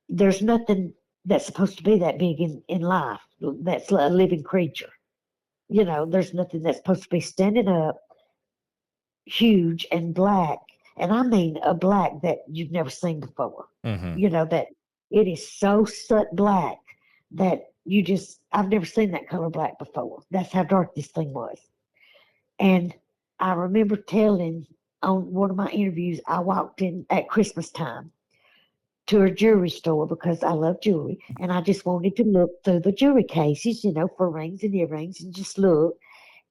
There's nothing that's supposed to be that big in life that's a living creature. There's nothing that's supposed to be standing up huge and black, and I mean a black that you've never seen before. Mm-hmm. That it is so soot black that I've never seen that color black before. That's how dark this thing was. And I remember telling on one of my interviews, I walked in at Christmas time to a jewelry store because I love jewelry, and I just wanted to look through the jewelry cases, for rings and earrings, and just look.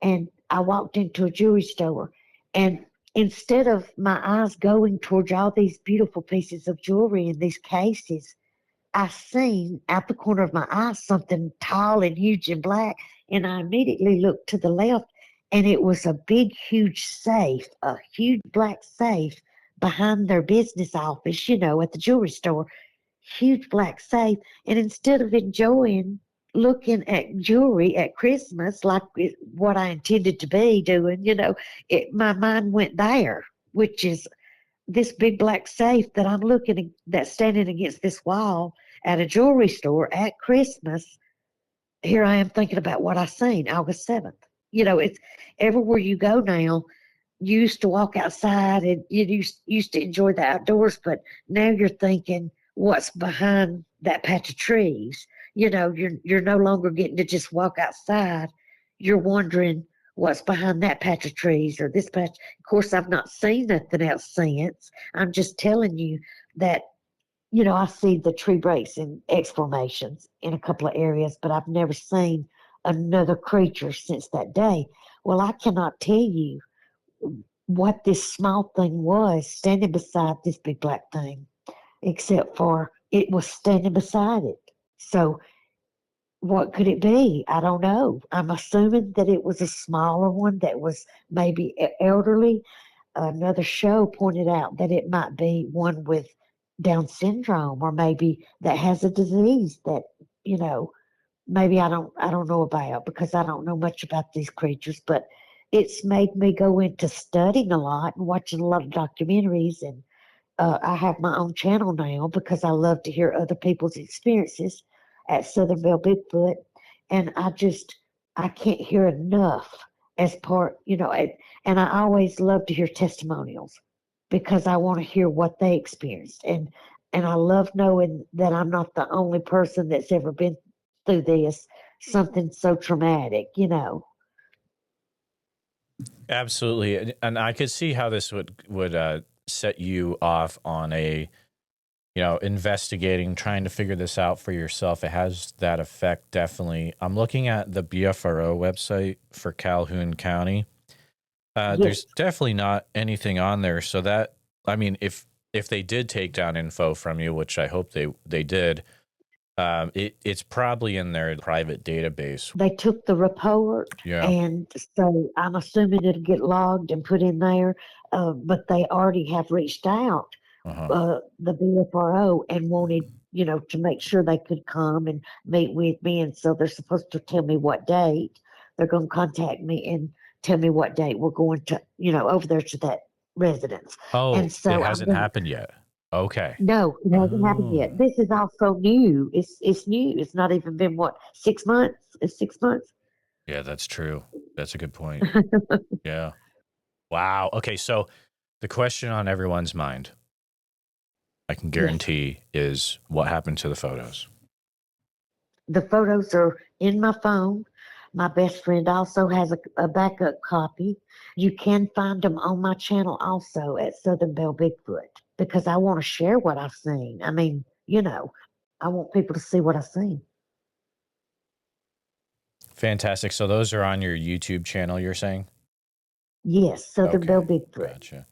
And I walked into a jewelry store, and instead of my eyes going towards all these beautiful pieces of jewelry in these cases, I seen out the corner of my eye something tall and huge and black, and I immediately looked to the left, and it was a big, huge safe, a huge black safe behind their business office, at the jewelry store. Huge black safe. And instead of enjoying looking at jewelry at Christmas like what I intended to be doing, my mind went there, which is this big black safe that I'm looking at, that's standing against this wall at a jewelry store at Christmas. Here I am thinking about what I seen August 7th. It's everywhere you go now. You used to walk outside and you used to enjoy the outdoors, but now you're thinking, what's behind that patch of trees? You're no longer getting to just walk outside. You're wondering what's behind that patch of trees or this patch. Of course, I've not seen nothing else since. I'm just telling you that, I see the tree breaks and exclamations in a couple of areas, but I've never seen another creature since that day. Well, I cannot tell you what this small thing was standing beside this big black thing, except for it was standing beside it. So what could it be? I don't know. I'm assuming that it was a smaller one that was maybe elderly. Another show pointed out that it might be one with Down syndrome, or maybe that has a disease that, maybe I don't know about, because I don't know much about these creatures, but it's made me go into studying a lot and watching a lot of documentaries. And I have my own channel now because I love to hear other people's experiences at Southern Belle Bigfoot. And I can't hear enough as part, and I always love to hear testimonials because I want to hear what they experienced. And I love knowing that I'm not the only person that's ever been through this, something so traumatic. Absolutely, and I could see how this would set you off on a, investigating, trying to figure this out for yourself. It has that effect, definitely. I'm looking at the BFRO website for Calhoun County. Yes. There's definitely not anything on there. So that, I mean, if they did take down info from you, which I hope they did, it's probably in their private database. They took the report, Yeah. and so I'm assuming it'll get logged and put in there. But they already have reached out, the BFRO, and wanted, to make sure they could come and meet with me. And so they're supposed to tell me what date. They're going to contact me and tell me what date we're going to, over there to that residence. Oh, and so it hasn't happened yet. Okay. No, it hasn't happened yet. This is also new. It's new. It's not even been 6 months. It's 6 months. Yeah, that's true. That's a good point. Yeah. Wow. Okay, so the question on everyone's mind, I can guarantee, is what happened to the photos? The photos are in my phone. My best friend also has a backup copy. You can find them on my channel also at Southern Belle Bigfoot because I want to share what I've seen. I mean, I want people to see what I've seen. Fantastic. So those are on your YouTube channel, you're saying? Yes, Southern Belle Okay, Bigfoot. gotcha.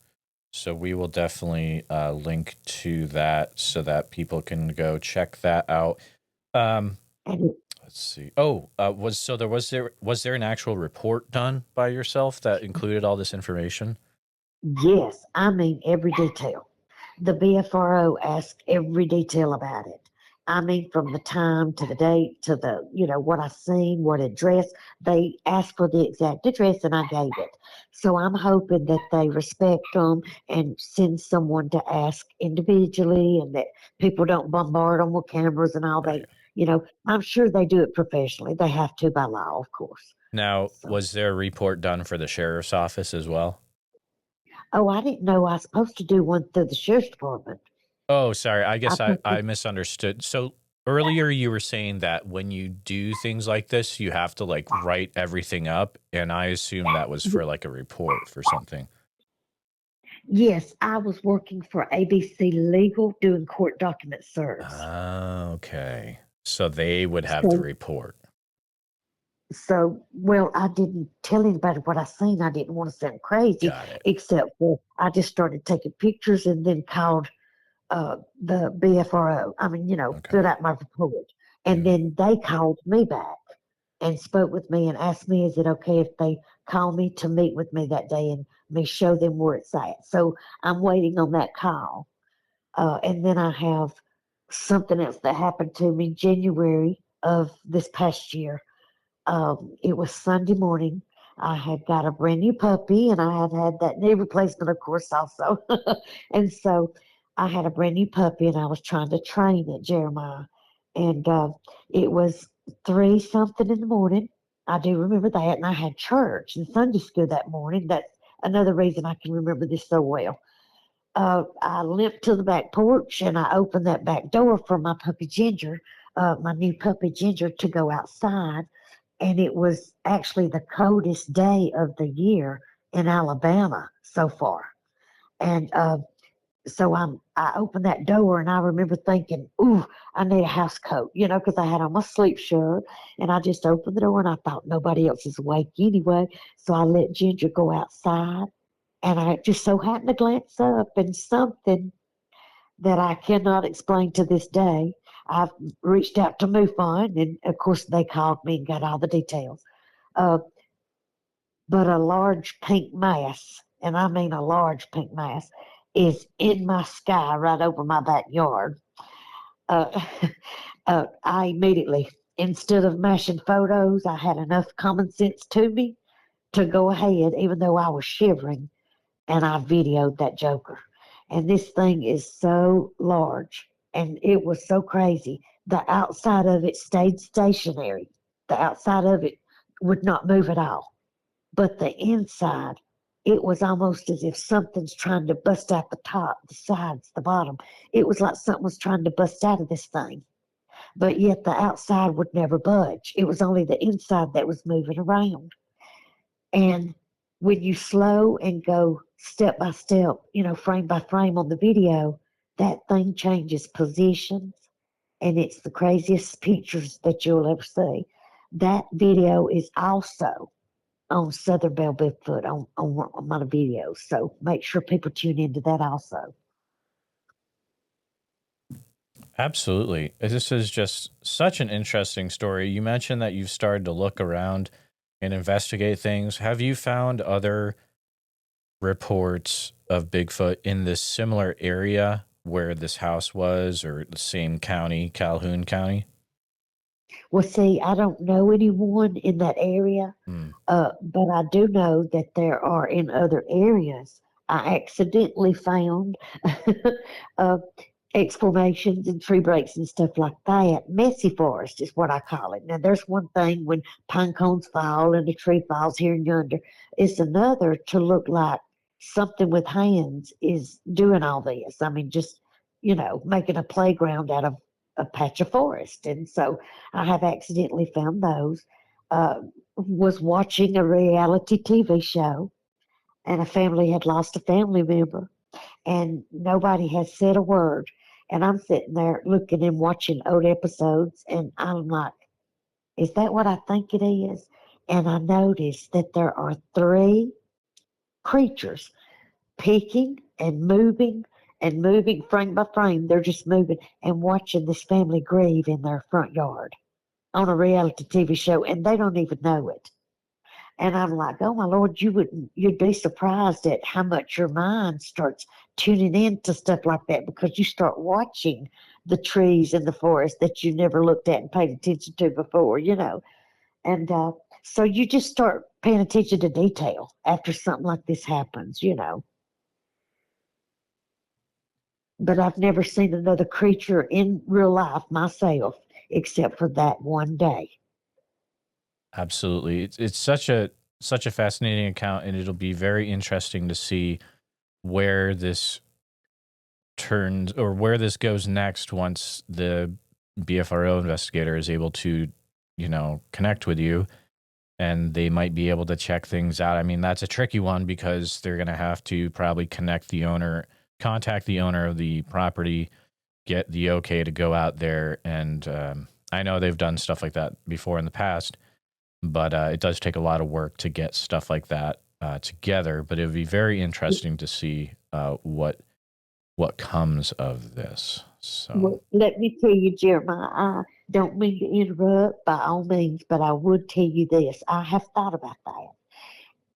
So we will definitely link to that so that people can go check that out. Um, And let's see. Oh, was there an actual report done by yourself that included all this information? yes, I mean every detail. The BFRO asked every detail about it. I mean, from the time to the date to the, what I seen, what address. They asked for the exact address and I gave it. So I'm hoping that they respect them and send someone to ask individually and that people don't bombard them with cameras and all that. Right. I'm sure they do it professionally. They have to by law, of course. Now, So, was there a report done for the sheriff's office as well? oh, I didn't know I was supposed to do one through the sheriff's department. Oh, sorry. I I guess thought I misunderstood. So earlier you were saying that when you do things like this, you have to like write everything up, and I assume that was for like a report for something. Yes, I was working for ABC Legal doing court document serves. Okay. So they would have the So, report. well, I didn't tell anybody what I seen. I didn't want to sound crazy, Got it. except for I just started taking pictures and then called the BFRO. I mean, Okay. filled out my report. And Yeah. then they called me back and spoke with me and asked me, is it okay if they call me to meet with me that day and me show them where it's at? So I'm waiting on that call. And then I have something else that happened to me January of this past year. It was Sunday morning. I had got a brand new puppy and I had had that knee replacement, of course, also. And so I had a brand new puppy and I was trying to train it, Jeremiah. And it was three something in the morning. I do remember that. And I had church and Sunday school that morning. That's another reason I can remember this so well. I limped to the back porch and I opened that back door for my puppy Ginger, my new puppy Ginger, to go outside. And it was actually the coldest day of the year in Alabama so far. And so I opened that door and I remember thinking, ooh, I need a house coat, because I had on my sleep shirt. And I just opened the door and I thought nobody else is awake anyway. So I let Ginger go outside and I just so happened to glance up and something that I cannot explain to this day. I've reached out to MUFON, and of course they called me and got all the details. Uh, but a large pink mass, and I mean a large pink mass, is in my sky right over my backyard. Uh, I immediately, instead of mashing photos, I had enough common sense to me to go ahead, even though I was shivering, and I videoed that joker. And this thing is so large and it was so crazy. The outside of it stayed stationary. The outside of it would not move at all. But the inside, it was almost as if something's trying to bust out the top, the sides, the bottom. It was like something was trying to bust out of this thing. But yet the outside would never budge. It was only the inside that was moving around. And when you slow and go step by step, frame by frame on the video, that thing changes positions and it's the craziest pictures that you'll ever see. That video is also on Southern Belle Bigfoot on my videos. So make sure people tune into that also. Absolutely. This is just such an interesting story. You mentioned that you've started to look around and investigate things. Have you found other reports of Bigfoot in this similar area where this house was, or the same county, Calhoun County? Well, see, I don't know anyone in that area, Hmm. but I do know that there are in other areas. I accidentally found uh, explanations and tree breaks and stuff like that. Messy forest is what I call it. Now, there's one thing when pine cones fall and a tree falls here and yonder. It's another to look like something with hands is doing all this. I mean, just, making a playground out of a patch of forest. And so I have accidentally found those. was watching a reality TV show, and a family had lost a family member, and nobody had said a word. And I'm sitting there looking and watching old episodes, and I'm like, is that what I think it is? And I noticed that there are three creatures peeking and moving frame by frame. They're just moving and watching this family grieve in their front yard on a reality TV show, and they don't even know it. And I'm like, oh my Lord, you'd be surprised at how much your mind starts tuning into stuff like that because you start watching the trees in the forest that you never looked at and paid attention to before, And so you just start paying attention to detail after something like this happens. But I've never seen another creature in real life myself except for that one day. Absolutely. It's such a fascinating account, and it'll be very interesting to see where this turns or where this goes next once the BFRO investigator is able to, connect with you, and they might be able to check things out. I mean, that's a tricky one because they're going to have to probably contact the owner of the property, get the okay to go out there. And I know they've done stuff like that before in the past, but it does take a lot of work to get stuff like that together. But it would be very interesting to see what comes of this. So, Well, let me tell you, Jeremiah, I don't mean to interrupt by all means, but I would tell you this. I have thought about that,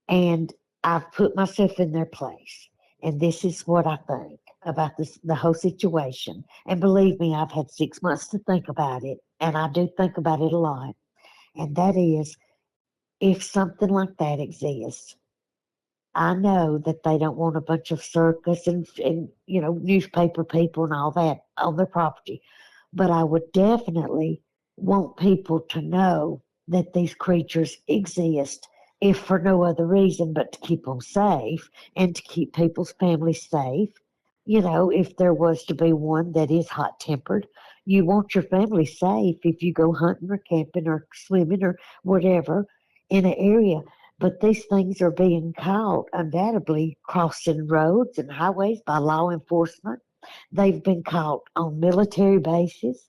and I've put myself in their place. And this is what I think about the whole situation. And believe me, I've had 6 months to think about it, and I do think about it a lot. And that is, if something like that exists, I know that they don't want a bunch of circus and newspaper people and all that on their property, but I would definitely want people to know that these creatures exist, if for no other reason but to keep them safe and to keep people's families safe. If there was to be one that is hot tempered, you want your family safe if you go hunting or camping or swimming or whatever in an area. But these things are being caught undoubtedly crossing roads and highways by law enforcement. They've been caught on military bases,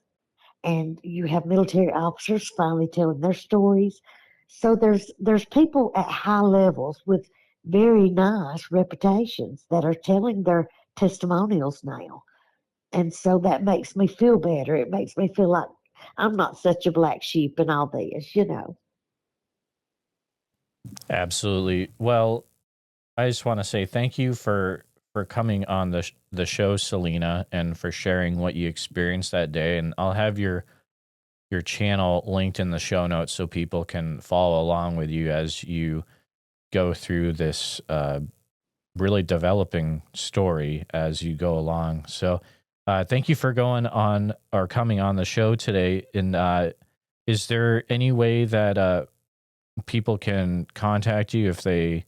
and you have military officers finally telling their stories. So there's people at high levels with very nice reputations that are telling their testimonials now. And so that makes me feel better. It makes me feel like I'm not such a black sheep in all this. absolutely. Well, I just want to say thank you for coming on the show, Selena, and for sharing what you experienced that day. And I'll have your channel linked in the show notes so people can follow along with you as you go through this really developing story as you go along. So thank you for going on or coming on the show today. And is there any way that people can contact you if they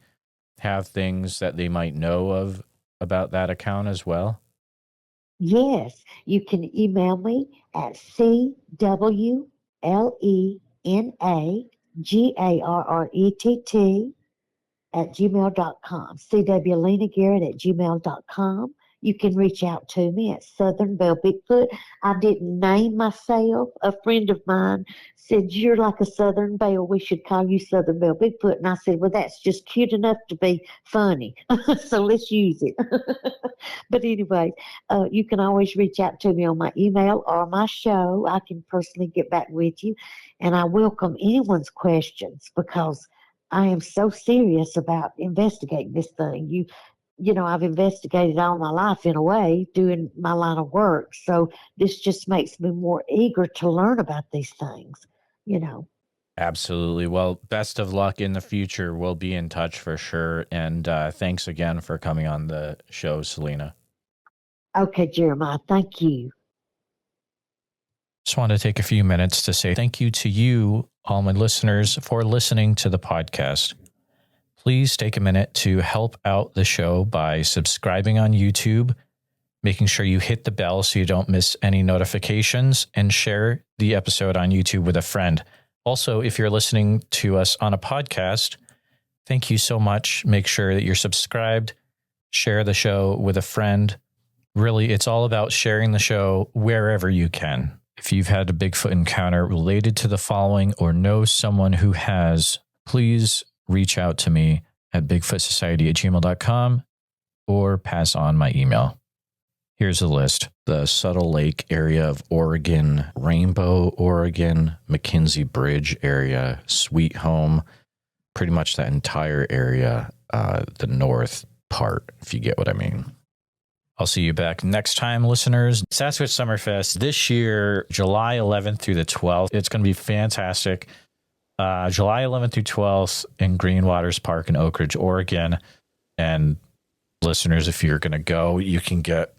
have things that they might know of about that account as well? Yes, you can email me at CWLENAGARRETT at gmail.com. CWLena Garrett at gmail.com. You can reach out to me at Southern Belle Bigfoot. I didn't name myself. A friend of mine said, "You're like a Southern Belle. We should call you Southern Belle Bigfoot." And I said, "Well, that's just cute enough to be funny. So let's use it." But anyway, you can always reach out to me on my email or my show. I can personally get back with you. And I welcome anyone's questions because I am so serious about investigating this thing. I've investigated all my life in a way, doing my line of work. So this just makes me more eager to learn about these things. Absolutely. Well, best of luck in the future. We'll be in touch for sure. And thanks again for coming on the show, Selena. Okay, Jeremiah, thank you. Just want to take a few minutes to say thank you to you, all my listeners, for listening to the podcast. Please take a minute to help out the show by subscribing on YouTube, making sure you hit the bell so you don't miss any notifications, and share the episode on YouTube with a friend. Also, if you're listening to us on a podcast, thank you so much. Make sure that you're subscribed, share the show with a friend. Really, it's all about sharing the show wherever you can. If you've had a Bigfoot encounter related to the following or know someone who has, please reach out to me at bigfootsociety@gmail.com or pass on my email. Here's a list. The Subtle Lake area of Oregon, Rainbow, Oregon, McKinsey Bridge area, Sweet Home, pretty much that entire area, the north part, if you get what I mean. I'll see you back next time, listeners. Sasquatch Summerfest this year, July 11th through the 12th. It's going to be fantastic. July 11th through 12th in Green Waters Park in Oak Ridge, Oregon. And listeners, if you're going to go, you can get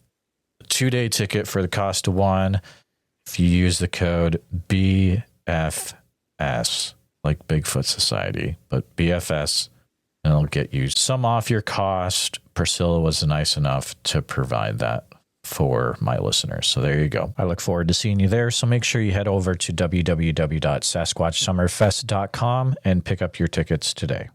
a 2-day ticket for the cost of one if you use the code BFS, like Bigfoot Society, but BFS, and it'll get you some off your cost. Priscilla was nice enough to provide that for my listeners. So there you go. I look forward to seeing you there. So make sure you head over to www.sasquatchsummerfest.com and pick up your tickets today.